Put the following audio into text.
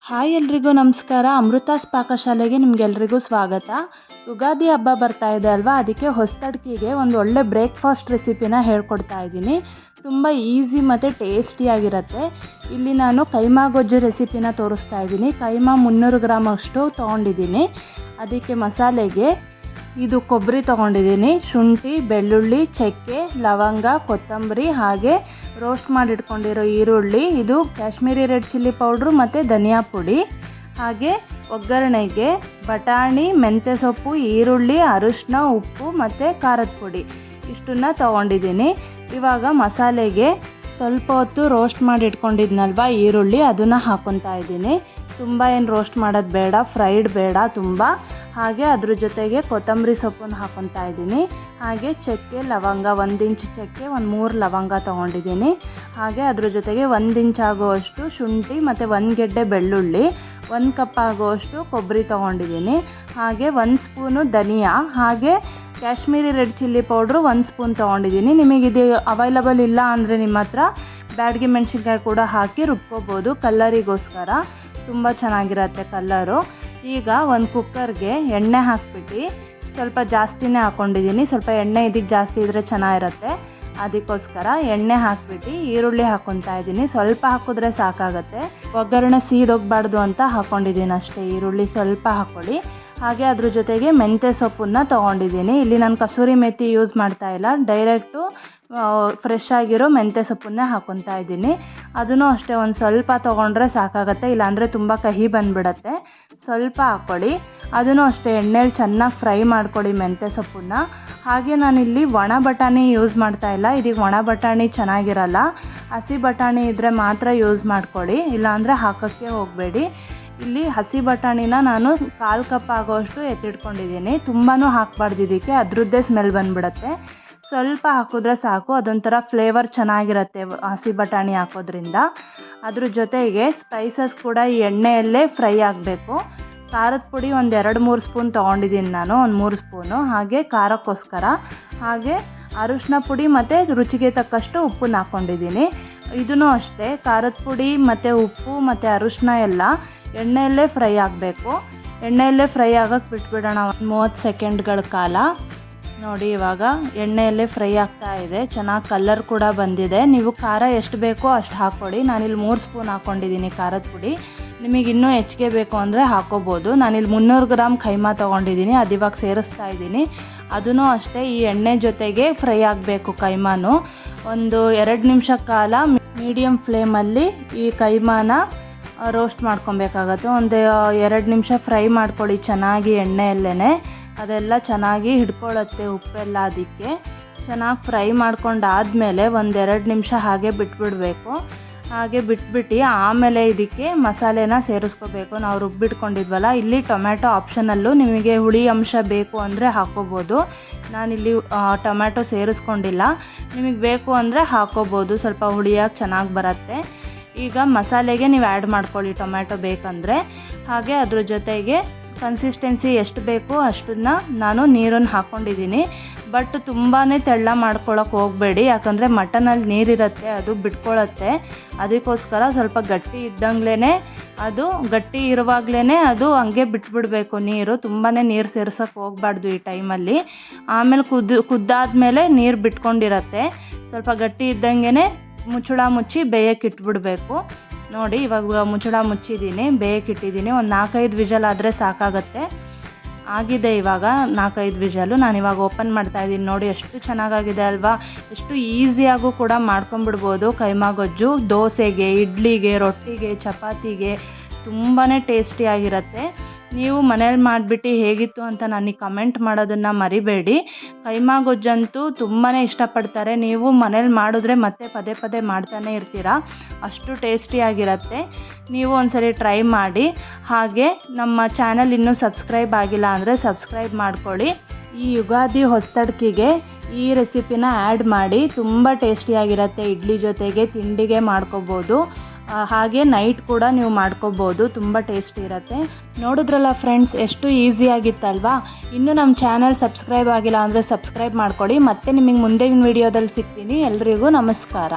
Hi ಎಲ್ರಿಗೂ ನಮಸ್ಕಾರ. ಅಮೃತಾಸ್ ಪಾಕಶಾಲೆಗೆ ನಿಮಗೆಲ್ರಿಗೂ ಸ್ವಾಗತ. ಯುಗಾದಿ ಹಬ್ಬ ಬರ್ತಾ ಇದೆ ಅಲ್ವಾ, ಅದಕ್ಕೆ ಹೊಸತಡ್ಕಿಗೆ ಒಂದು ಒಳ್ಳೆ ಬ್ರೇಕ್ಫಾಸ್ಟ್ ರೆಸಿಪಿನ ಹೇಳ್ಕೊಡ್ತಾ ಇದ್ದೀನಿ. ತುಂಬ ಈಸಿ ಮತ್ತು ಟೇಸ್ಟಿಯಾಗಿರುತ್ತೆ. ಇಲ್ಲಿ ನಾನು ಕೈಮಾ ಗೊಜ್ಜು ರೆಸಿಪಿನ ತೋರಿಸ್ತಾ ಇದ್ದೀನಿ. ಕೈಮಾ 300 ಗ್ರಾಮ್ ಅಷ್ಟು ತೊಗೊಂಡಿದ್ದೀನಿ. ಅದಕ್ಕೆ ಮಸಾಲೆಗೆ ಇದು ಕೊಬ್ಬರಿ ತೊಗೊಂಡಿದ್ದೀನಿ, ಶುಂಠಿ, ಬೆಳ್ಳುಳ್ಳಿ, ಚಕ್ಕೆ, ಲವಂಗ, ಕೊತ್ತಂಬರಿ, ಹಾಗೆ ರೋಸ್ಟ್ ಮಾಡಿಟ್ಕೊಂಡಿರೋ ಈರುಳ್ಳಿ, ಇದು ಕಾಶ್ಮೀರಿ ರೆಡ್ ಚಿಲ್ಲಿ ಪೌಡ್ರು ಮತ್ತು ಧನಿಯಾ ಪುಡಿ, ಹಾಗೆ ಒಗ್ಗರಣೆಗೆ ಬಟಾಣಿ, ಮೆಂತ್ಯ ಸೊಪ್ಪು, ಈರುಳ್ಳಿ, ಅರಿಶಿನ, ಉಪ್ಪು ಮತ್ತು ಖಾರದ ಪುಡಿ ಇಷ್ಟನ್ನು ತೊಗೊಂಡಿದ್ದೀನಿ. ಇವಾಗ ಮಸಾಲೆಗೆ ಸ್ವಲ್ಪ ಹೊತ್ತು ರೋಸ್ಟ್ ಮಾಡಿ ಇಟ್ಕೊಂಡಿದ್ನಲ್ವ ಈರುಳ್ಳಿ, ಅದನ್ನು ಹಾಕ್ಕೊತಾ ಇದ್ದೀನಿ. ತುಂಬ ಏನು ರೋಸ್ಟ್ ಮಾಡೋದು ಬೇಡ, ಫ್ರೈಡ್ ಬೇಡ ತುಂಬ. ಹಾಗೆ ಅದ್ರ ಜೊತೆಗೆ ಕೊತ್ತಂಬರಿ ಸೊಪ್ಪನ್ನು ಹಾಕ್ಕೊತಾ ಇದ್ದೀನಿ. ಹಾಗೆ ಚಕ್ಕೆ, ಲವಂಗ, 1 ಇಂಚು ಚಕ್ಕೆ, 3 ಲವಂಗ ತೊಗೊಂಡಿದ್ದೀನಿ. ಹಾಗೆ ಅದ್ರ ಜೊತೆಗೆ 1 ಇಂಚ್ ಆಗುವಷ್ಟು ಶುಂಠಿ ಮತ್ತು 1 ಗೆಡ್ಡೆ ಬೆಳ್ಳುಳ್ಳಿ, 1 ಕಪ್ ಆಗುವಷ್ಟು ಕೊಬ್ಬರಿ ತೊಗೊಂಡಿದ್ದೀನಿ. ಹಾಗೆ 1 ಸ್ಪೂನು ಧನಿಯಾ, ಹಾಗೆ Kashmiri red chilli powder 1 spoon ತೊಗೊಂಡಿದ್ದೀನಿ. ನಿಮಗಿದು ಅವೈಲಬಲ್ ಇಲ್ಲ ಅಂದರೆ ನಿಮ್ಮ ಹತ್ರ ಬ್ಯಾಡಗಿ ಮೆಣಸಿನ್ಕಾಯಿ ಕೂಡ ಹಾಕಿ ರುಬ್ಕೋಬೋದು, ಕಲ್ಲರಿಗೋಸ್ಕರ ತುಂಬ ಚೆನ್ನಾಗಿರುತ್ತೆ ಕಲ್ಲರು. ಈಗ ಒಂದು ಕುಕ್ಕರ್ಗೆ ಎಣ್ಣೆ ಹಾಕ್ಬಿಟ್ಟು, ಸ್ವಲ್ಪ ಜಾಸ್ತಿನೇ ಹಾಕ್ಕೊಂಡಿದ್ದೀನಿ. ಸ್ವಲ್ಪ ಎಣ್ಣೆ ಇದಕ್ಕೆ ಜಾಸ್ತಿ ಇದ್ದರೆ ಚೆನ್ನಾಗಿರುತ್ತೆ, ಅದಕ್ಕೋಸ್ಕರ ಎಣ್ಣೆ ಹಾಕ್ಬಿಟ್ಟು ಈರುಳ್ಳಿ ಹಾಕ್ಕೊತಾ ಇದ್ದೀನಿ. ಸ್ವಲ್ಪ ಹಾಕಿದ್ರೆ ಸಾಕಾಗುತ್ತೆ, ಒಗ್ಗರಣೆ ಸೀದೋಗಬಾರ್ದು ಅಂತ ಹಾಕ್ಕೊಂಡಿದ್ದೀನಿ ಅಷ್ಟೇ. ಈರುಳ್ಳಿ ಸ್ವಲ್ಪ ಹಾಕ್ಕೊಳ್ಳಿ. ಹಾಗೆ ಅದ್ರ ಜೊತೆಗೆ ಮೆಂತ್ಯ ಸೊಪ್ಪನ್ನು ತೊಗೊಂಡಿದ್ದೀನಿ. ಇಲ್ಲಿ ನಾನು ಕಸೂರಿ ಮೆಥಿ ಯೂಸ್ ಮಾಡ್ತಾಯಿಲ್ಲ, ಡೈರೆಕ್ಟು ಫ್ರೆಶ್ ಆಗಿರೋ ಮೆಂತ್ಯ ಸೊಪ್ಪನ್ನೇ ಹಾಕ್ಕೊತಾ ಇದ್ದೀನಿ. ಅದನ್ನು ಅಷ್ಟೇ ಒಂದು ಸ್ವಲ್ಪ ತೊಗೊಂಡ್ರೆ ಸಾಕಾಗುತ್ತೆ, ಇಲ್ಲಾಂದರೆ ತುಂಬ ಕಹಿ ಬಂದುಬಿಡತ್ತೆ. ಸ್ವಲ್ಪ ಹಾಕ್ಕೊಳ್ಳಿ. ಅದನ್ನು ಅಷ್ಟೇ ಎಣ್ಣೆಲಿ ಚೆನ್ನಾಗಿ ಫ್ರೈ ಮಾಡ್ಕೊಳ್ಳಿ ಮೆಂತ್ಯ ಸೊಪ್ಪನ್ನು. ಹಾಗೆ ನಾನಿಲ್ಲಿ ಒಣ ಬಟಾಣಿ ಯೂಸ್ ಮಾಡ್ತಾಯಿಲ್ಲ, ಇದಕ್ಕೆ ಒಣ ಬಟಾಣಿ ಚೆನ್ನಾಗಿರಲ್ಲ. ಹಸಿ ಬಟಾಣಿ ಇದ್ದರೆ ಮಾತ್ರ ಯೂಸ್ ಮಾಡ್ಕೊಳ್ಳಿ, ಇಲ್ಲಾಂದರೆ ಹಾಕೋಕ್ಕೆ ಹೋಗಬೇಡಿ. ಇಲ್ಲಿ ಹಸಿ ಬಟಾಣಿನ ನಾನು 1/4 ಕಪ್ ಆಗೋಷ್ಟು ಎತ್ತಿಟ್ಕೊಂಡಿದ್ದೀನಿ. ತುಂಬಾ ಹಾಕಬಾರ್ದು, ಇದಕ್ಕೆ ಅದರದ್ದೇ ಸ್ಮೆಲ್ ಬಂದುಬಿಡತ್ತೆ. ಸ್ವಲ್ಪ ಹಾಕಿದ್ರೆ ಸಾಕು, ಅದೊಂಥರ ಫ್ಲೇವರ್ ಚೆನ್ನಾಗಿರುತ್ತೆ ಹಸಿ ಬಟಾಣಿ ಹಾಕೋದ್ರಿಂದ. ಅದ್ರ ಜೊತೆಗೆ ಸ್ಪೈಸಸ್ ಕೂಡ ಈ ಎಣ್ಣೆಯಲ್ಲೇ ಫ್ರೈ ಆಗಬೇಕು. ಖಾರದ ಪುಡಿ ಒಂದು 2-3 ಸ್ಪೂನ್ ತೊಗೊಂಡಿದ್ದೀನಿ ನಾನು, ಒಂದು 3 ಸ್ಪೂನು. ಹಾಗೆ ಖಾರಕ್ಕೋಸ್ಕರ. ಹಾಗೆ ಅರಿಶಿನ ಪುಡಿ ಮತ್ತು ರುಚಿಗೆ ತಕ್ಕಷ್ಟು ಉಪ್ಪನ್ನ ಹಾಕ್ಕೊಂಡಿದ್ದೀನಿ. ಇದೂ ಅಷ್ಟೇ, ಖಾರದ ಪುಡಿ ಮತ್ತು ಉಪ್ಪು ಮತ್ತು ಅರಿಶಿನ ಎಲ್ಲ ಎಣ್ಣೆಯಲ್ಲೇ ಫ್ರೈ ಆಗಬೇಕು. ಎಣ್ಣೆಯಲ್ಲೇ ಫ್ರೈ ಆಗೋಕ್ಕೆ ಬಿಟ್ಬಿಡೋಣ 30 ಸೆಕೆಂಡ್ಗಳ ಕಾಲ. ನೋಡಿ, ಇವಾಗ ಎಣ್ಣೆಯಲ್ಲೇ ಫ್ರೈ ಆಗ್ತಾ ಇದೆ, ಚೆನ್ನಾಗಿ ಕಲರ್ ಕೂಡ ಬಂದಿದೆ. ನೀವು ಖಾರ ಎಷ್ಟು ಬೇಕೋ ಅಷ್ಟು ಹಾಕ್ಕೊಳ್ಳಿ. ನಾನಿಲ್ಲಿ 3 ಸ್ಪೂನ್ ಹಾಕ್ಕೊಂಡಿದ್ದೀನಿ ಖಾರದ ಪುಡಿ. ನಿಮಗೆ ಇನ್ನೂ ಹೆಚ್ಚಿಗೆ ಬೇಕು ಅಂದರೆ ಹಾಕ್ಕೋಬೋದು. ನಾನಿಲ್ಲಿ 300 ಗ್ರಾಮ್ ಕೈಮಾ ತೊಗೊಂಡಿದ್ದೀನಿ, ಅದು ಇವಾಗ ಸೇರಿಸ್ತಾ ಇದ್ದೀನಿ. ಅದೂ ಅಷ್ಟೇ ಈ ಎಣ್ಣೆ ಜೊತೆಗೆ ಫ್ರೈ ಆಗಬೇಕು ಕೈಮಾನು. ಒಂದು 2 ನಿಮಿಷ ಕಾಲ ಮೀಡಿಯಮ್ ಫ್ಲೇಮಲ್ಲಿ ಈ ಕೈಮಾನ ರೋಸ್ಟ್ ಮಾಡ್ಕೊಬೇಕಾಗತ್ತೆ. ಒಂದು 2 ನಿಮಿಷ ಫ್ರೈ ಮಾಡ್ಕೊಳ್ಳಿ ಚೆನ್ನಾಗಿ ಎಣ್ಣೆಯಲ್ಲೇ, ಅದೆಲ್ಲ ಚೆನ್ನಾಗಿ ಹಿಡ್ಕೊಳ್ಳುತ್ತೆ ಉಪ್ಪೆಲ್ಲ. ಅದಕ್ಕೆ ಚೆನ್ನಾಗಿ ಫ್ರೈ ಮಾಡ್ಕೊಂಡಾದಮೇಲೆ ಒಂದು 2 ನಿಮಿಷ ಹಾಗೆ ಬಿಟ್ಬಿಡಬೇಕು. ಹಾಗೆ ಬಿಟ್ಬಿಟ್ಟು ಆಮೇಲೆ ಇದಕ್ಕೆ ಮಸಾಲೆನ ಸೇರಿಸ್ಕೋಬೇಕು. ನಾವು ರುಬ್ಬಿಟ್ಕೊಂಡಿದ್ವಲ್ಲ, ಇಲ್ಲಿ ಟೊಮ್ಯಾಟೊ ಆಪ್ಷನಲ್ಲು, ನಿಮಗೆ ಹುಳಿ ಅಂಶ ಬೇಕು ಅಂದರೆ ಹಾಕ್ಕೋಬೋದು. ನಾನಿಲ್ಲಿ ಟೊಮ್ಯಾಟೊ ಸೇರಿಸ್ಕೊಂಡಿಲ್ಲ, ನಿಮಗೆ ಬೇಕು ಅಂದರೆ ಹಾಕ್ಕೋಬೋದು, ಸ್ವಲ್ಪ ಹುಳಿಯಾಗಿ ಚೆನ್ನಾಗಿ ಬರುತ್ತೆ. ಈಗ ಮಸಾಲೆಗೆ ನೀವು ಆ್ಯಡ್ ಮಾಡ್ಕೊಳ್ಳಿ ಟೊಮ್ಯಾಟೊ ಬೇಕಂದರೆ. ಹಾಗೆ ಅದ್ರ ಜೊತೆಗೆ ಕನ್ಸಿಸ್ಟೆನ್ಸಿ ಎಷ್ಟು ಬೇಕೋ ಅಷ್ಟನ್ನು ನಾನು ನೀರನ್ನು ಹಾಕ್ಕೊಂಡಿದ್ದೀನಿ. ಬಟ್ ತುಂಬಾ ತೆಳ್ಳ ಮಾಡ್ಕೊಳ್ಳೋಕೆ ಹೋಗಬೇಡಿ, ಯಾಕಂದರೆ ಮಟನಲ್ಲಿ ನೀರಿರುತ್ತೆ, ಅದು ಬಿಟ್ಕೊಳ್ಳುತ್ತೆ. ಅದಕ್ಕೋಸ್ಕರ ಸ್ವಲ್ಪ ಗಟ್ಟಿ ಇದ್ದಂಗ್ಲೇ, ಅದು ಗಟ್ಟಿ ಇರುವಾಗಲೇ ಅದು ಹಂಗೆ ಬಿಟ್ಬಿಡಬೇಕು ನೀರು. ತುಂಬಾ ನೀರು ಸೇರ್ಸೋಕ್ಕೆ ಹೋಗಬಾರ್ದು ಈ ಟೈಮಲ್ಲಿ. ಆಮೇಲೆ ಕುದ್ದಾದ್ಮೇಲೆ ನೀರು ಬಿಟ್ಕೊಂಡಿರತ್ತೆ. ಸ್ವಲ್ಪ ಗಟ್ಟಿ ಇದ್ದಂಗೆ ಮುಚ್ಚಳ ಮುಚ್ಚಿ ಬೇಯಕ್ಕೆ ಇಟ್ಬಿಡಬೇಕು. ನೋಡಿ, ಇವಾಗ ಮುಚ್ಚಳ ಮುಚ್ಚಿದ್ದೀನಿ, ಬೇಯಕ್ಕಿಟ್ಟಿದ್ದೀನಿ. ಒಂದು 4-5 ವಿಷಲ್ ಆದರೆ ಸಾಕಾಗುತ್ತೆ. ಆಗಿದೆ ಇವಾಗ 4-5 ವಿಷಲು. ನಾನಿವಾಗ ಓಪನ್ ಮಾಡ್ತಾಯಿದ್ದೀನಿ. ನೋಡಿ ಎಷ್ಟು ಚೆನ್ನಾಗಾಗಿದೆ ಅಲ್ವಾ. ಎಷ್ಟು ಈಸಿಯಾಗೂ ಕೂಡ ಮಾಡ್ಕೊಂಬಿಡ್ಬೋದು ಕೈಮಾ ಗೊಜ್ಜು. ದೋಸೆಗೆ, ಇಡ್ಲಿಗೆ, ರೊಟ್ಟಿಗೆ, ಚಪಾತಿಗೆ ತುಂಬಾ ಟೇಸ್ಟಿಯಾಗಿರುತ್ತೆ. ನೀವು ಮನೇಲಿ ಮಾಡಿಬಿಟ್ಟು ಹೇಗಿತ್ತು ಅಂತ ನನಗೆ ಕಮೆಂಟ್ ಮಾಡೋದನ್ನು ಮರಿಬೇಡಿ. ಕೈಮಾ ಗೊಜ್ಜಂತೂ ತುಂಬಾ ಇಷ್ಟಪಡ್ತಾರೆ. ನೀವು ಮನೇಲಿ ಮಾಡಿದ್ರೆ ಮತ್ತೆ ಪದೇ ಪದೇ ಮಾಡ್ತಾನೆ ಇರ್ತೀರ, ಅಷ್ಟು ಟೇಸ್ಟಿಯಾಗಿರುತ್ತೆ. ನೀವು ಒಂದ್ಸರಿ ಟ್ರೈ ಮಾಡಿ. ಹಾಗೆ ನಮ್ಮ ಚಾನಲ್ ಇನ್ನೂ ಸಬ್ಸ್ಕ್ರೈಬ್ ಆಗಿಲ್ಲ ಅಂದರೆ ಸಬ್ಸ್ಕ್ರೈಬ್ ಮಾಡ್ಕೊಳ್ಳಿ. ಈ ಯುಗಾದಿ ಹೊಸತಡ್ಕಿಗೆ ಈ ರೆಸಿಪಿನ ಆ್ಯಡ್ ಮಾಡಿ, ತುಂಬ ಟೇಸ್ಟಿಯಾಗಿರುತ್ತೆ. ಇಡ್ಲಿ ಜೊತೆಗೆ ತಿಂಡಿಗೆ ಮಾಡ್ಕೋಬೋದು. ಹಾಗೆ ನೈಟ್ ಕೂಡ ನೀವು ಮಾಡ್ಕೋಬೋದು, ತುಂಬ ಟೇಸ್ಟಿ ಇರುತ್ತೆ. ನೋಡಿದ್ರಲ್ಲ ಫ್ರೆಂಡ್ಸ್, ಎಷ್ಟು ಈಸಿಯಾಗಿತ್ತಲ್ವಾ. ಇನ್ನೂ ನಮ್ಮ ಚಾನಲ್ ಸಬ್ಸ್ಕ್ರೈಬ್ ಆಗಿಲ್ಲ ಅಂದರೆ ಸಬ್ಸ್ಕ್ರೈಬ್ ಮಾಡ್ಕೊಳ್ಳಿ. ಮತ್ತೆ ನಿಮಗೆ ಮುಂದಿನ ವೀಡಿಯೋದಲ್ಲಿ ಸಿಗ್ತೀನಿ. ಎಲ್ರಿಗೂ ನಮಸ್ಕಾರ.